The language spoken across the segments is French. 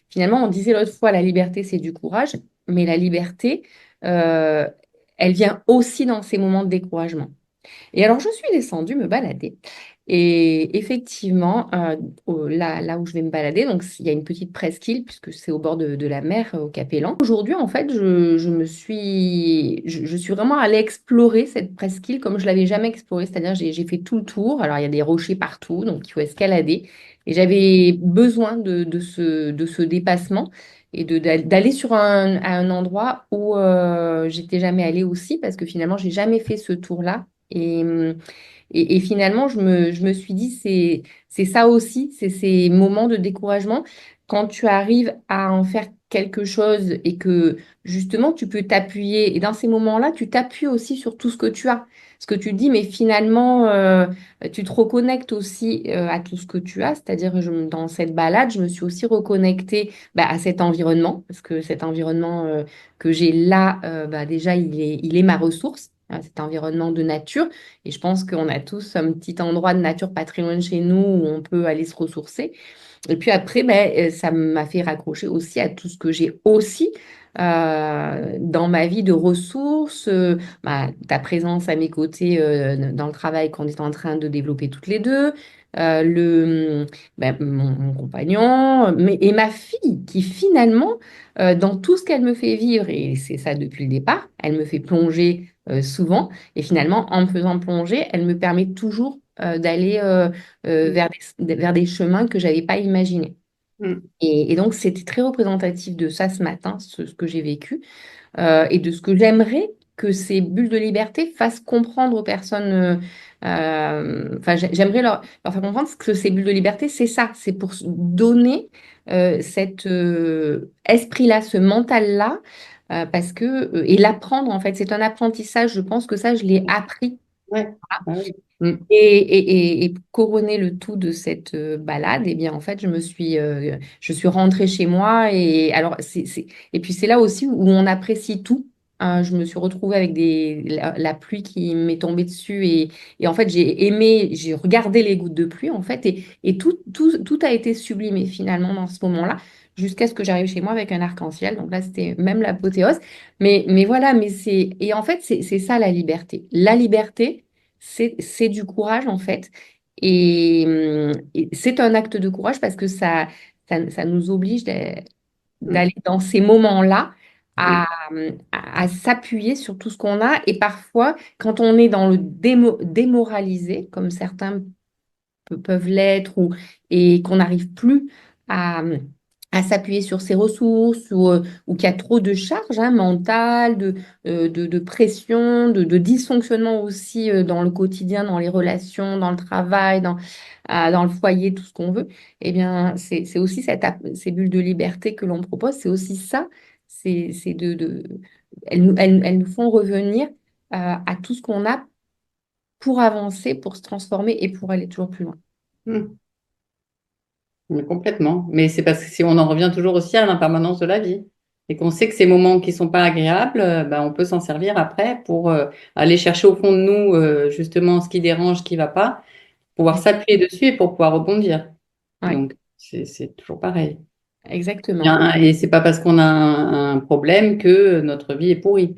Finalement, on disait l'autre fois, la liberté, c'est du courage, mais la liberté, euh, elle vient aussi dans ces moments de découragement. Et alors, je suis descendue me balader. Et effectivement, là où je vais me balader, donc il y a une petite presqu'île, puisque c'est au bord de la mer, au Capellan. Aujourd'hui, en fait, je suis vraiment allée explorer cette presqu'île comme je l'avais jamais explorée. C'est-à-dire, j'ai fait tout le tour. Alors, il y a des rochers partout, donc il faut escalader. Et j'avais besoin de ce dépassement et d'aller sur à un endroit où j'étais jamais allée aussi, parce que finalement, j'ai jamais fait ce tour-là. Et finalement, je me suis dit, c'est ça aussi, c'est ces moments de découragement. Quand tu arrives à en faire quelque chose et que justement, tu peux t'appuyer. Et dans ces moments-là, tu t'appuies aussi sur tout ce que tu as. Ce que tu te dis, mais finalement, tu te reconnectes aussi à tout ce que tu as. C'est-à-dire, dans cette balade, je me suis aussi reconnectée bah, à cet environnement, parce que cet environnement que j'ai là, bah, déjà, il est ma ressource, hein, cet environnement de nature. Et je pense qu'on a tous un petit endroit de nature pas très loin de chez nous où on peut aller se ressourcer. Et puis après, ben, ça m'a fait raccrocher aussi à tout ce que j'ai aussi dans ma vie de ressources, bah, ta présence à mes côtés dans le travail qu'on est en train de développer toutes les deux, mon compagnon, et ma fille qui finalement, dans tout ce qu'elle me fait vivre, et c'est ça depuis le départ, elle me fait plonger souvent, et finalement, en me faisant plonger, elle me permet toujours d'aller vers des chemins que j'avais pas imaginés. Mm. Et donc, c'était très représentatif de ça ce matin, ce que j'ai vécu, et de ce que j'aimerais que ces bulles de liberté fassent comprendre aux personnes. Enfin, j'aimerais leur faire comprendre que ces bulles de liberté, c'est ça, c'est pour donner cet esprit-là, ce mental-là, parce que, et l'apprendre, en fait, c'est un apprentissage, je pense que ça, je l'ai appris. Ouais. Ah oui. Mm. Et pour couronner le tout de cette balade, eh bien, en fait, je suis rentrée chez moi. Et, alors, et puis, c'est là aussi où on apprécie tout. Hein. Je me suis retrouvée avec la pluie qui m'est tombée dessus. Et en fait, j'ai regardé les gouttes de pluie, en fait. Et tout a été sublimé, finalement, dans ce moment-là, jusqu'à ce que j'arrive chez moi avec un arc-en-ciel. Donc là, c'était même l'apothéose. Mais voilà, et en fait, c'est ça la liberté. La liberté, c'est du courage en fait. Et c'est un acte de courage parce que ça nous oblige Mm. d'aller dans ces moments-là Mm. à s'appuyer sur tout ce qu'on a. Et parfois, quand on est dans le démoralisé, comme certains peuvent l'être, et qu'on n'arrive plus à, à s'appuyer sur ses ressources, ou qu'il y a trop de charges hein, mentales, de pression, de dysfonctionnement aussi dans le quotidien, dans les relations, dans le travail, dans le foyer, tout ce qu'on veut, eh bien, c'est aussi ces bulles de liberté que l'on propose, c'est aussi ça, c'est elles nous font revenir à tout ce qu'on a pour avancer, pour se transformer et pour aller toujours plus loin. Mm. Mais complètement. Mais c'est parce que si on en revient toujours aussi à l'impermanence de la vie et qu'on sait que ces moments qui sont pas agréables, ben, on peut s'en servir après pour aller chercher au fond de nous justement ce qui dérange, ce qui va pas, pouvoir s'appuyer dessus et pour pouvoir rebondir. Ouais, Donc c'est toujours pareil. exactement. Bien, et c'est pas parce qu'on a un problème que notre vie est pourrie.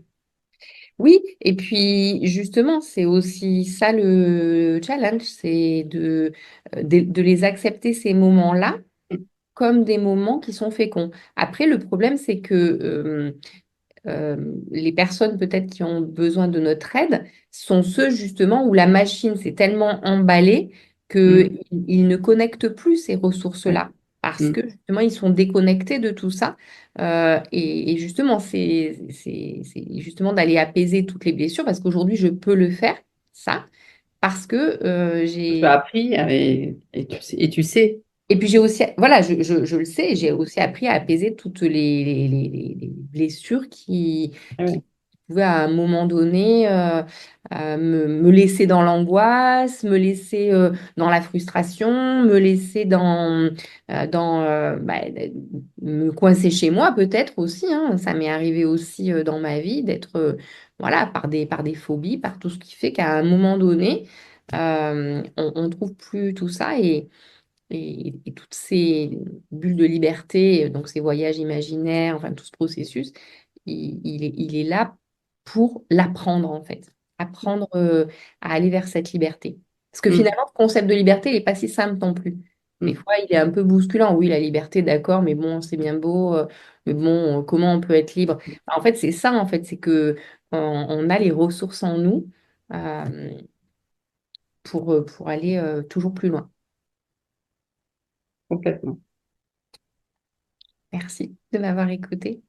Oui, et puis justement, c'est aussi ça le challenge, c'est de les accepter ces moments-là comme des moments qui sont féconds. Après, le problème, c'est que les personnes peut-être qui ont besoin de notre aide sont ceux justement où la machine s'est tellement emballée Mm. qu'ils ne connectent plus ces Ouais. ressources-là parce Mm. que justement ils sont déconnectés de tout ça. Et justement, c'est justement d'aller apaiser toutes les blessures parce qu'aujourd'hui je peux le faire, ça, parce que Tu as j'ai... appris et tu sais. Et puis j'ai aussi, voilà, je le sais, j'ai aussi appris à apaiser toutes les blessures Ah qui ouais. pouvaient à un moment donné me laisser dans l'angoisse, me laisser dans la frustration, me laisser bah, me coincer chez moi peut-être aussi. Hein. Ça m'est arrivé aussi dans ma vie d'être, voilà, par des phobies, par tout ce qui fait qu'à un moment donné, on ne trouve plus tout ça. et toutes ces bulles de liberté, donc ces voyages imaginaires, enfin tout ce processus, il est là pour l'apprendre en fait. Apprendre à aller vers cette liberté. Parce que Mm. finalement, le concept de liberté, il n'est pas si simple non plus. Des Mm. fois, il est un peu bousculant. Oui, la liberté, d'accord, mais bon, c'est bien beau. Mais bon, comment on peut être libre? En fait, c'est ça, en fait, c'est que on a les ressources en nous euh, pour aller toujours plus loin. Complètement. Merci de m'avoir écouté.